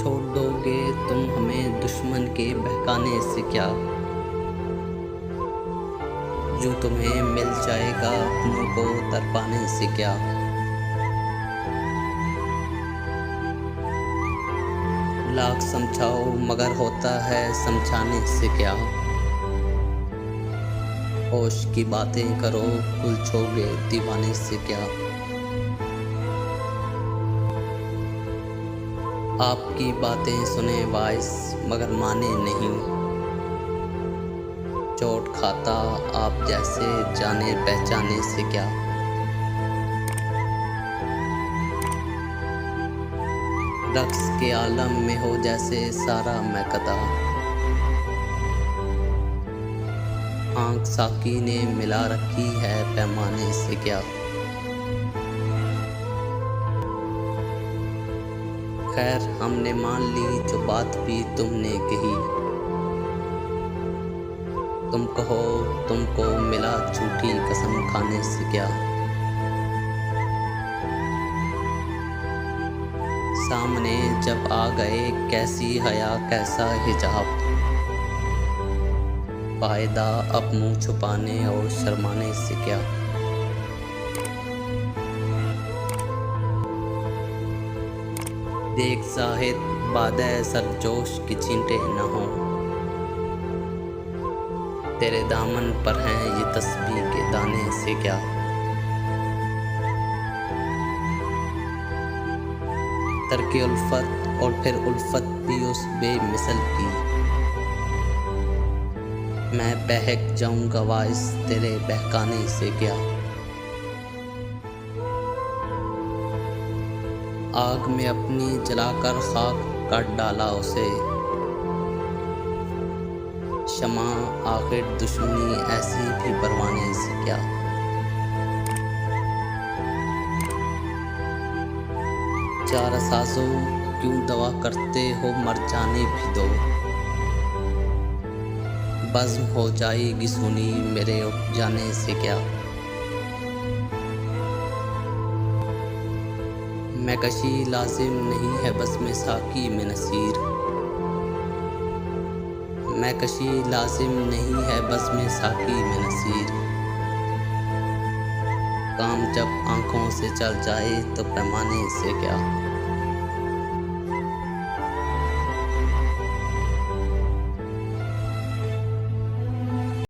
छोड़ दोगे तुम हमें दुश्मन के बहकाने से क्या। जो तुम्हें मिल जाएगा अपनों को तरपाने से क्या। लाख समझाओ मगर होता है समझाने से क्या। होश की बातें करो उलझोगे दीवाने से क्या। आपकी बातें सुने वाइस मगर माने नहीं। चोट खाता आप जैसे जाने पहचाने से क्या। रक्स के आलम में हो जैसे सारा महकदा। आंख साकी ने मिला रखी है पैमाने से क्या। खैर हमने मान ली जो बात भी तुमने कही। तुम कहो तुमको मिला झूठी कसम खाने से क्या। सामने जब आ गए कैसी हया कैसा हिजाब। फायदा अब मुंह छुपाने और शर्माने से क्या। देख जाहिद बादे सरजोश की छींटे न हो। तेरे दामन पर हैं ये तस्बीह के दाने से क्या। तरके उल्फत और फिर उल्फत भी उस बेमिसल की। मैं बहक जाऊंगा वाइस तेरे बहकाने से क्या। आग में अपनी जलाकर खाक काट डाला उसे। शमा आखिर दुश्मनी ऐसी भी परवाने से क्या। चार साजों क्यों दवा करते हो मर जाने भी दो। बज़्म हो जाएगी सुनी मेरे उठ जाने से क्या। मैं कशी लाजिम नहीं है बस में साकी में नसीर। मैं कशी लाजिम नहीं है बस में साकी में नसीर। काम जब आंखों से चल जाए तो पैमाने से क्या।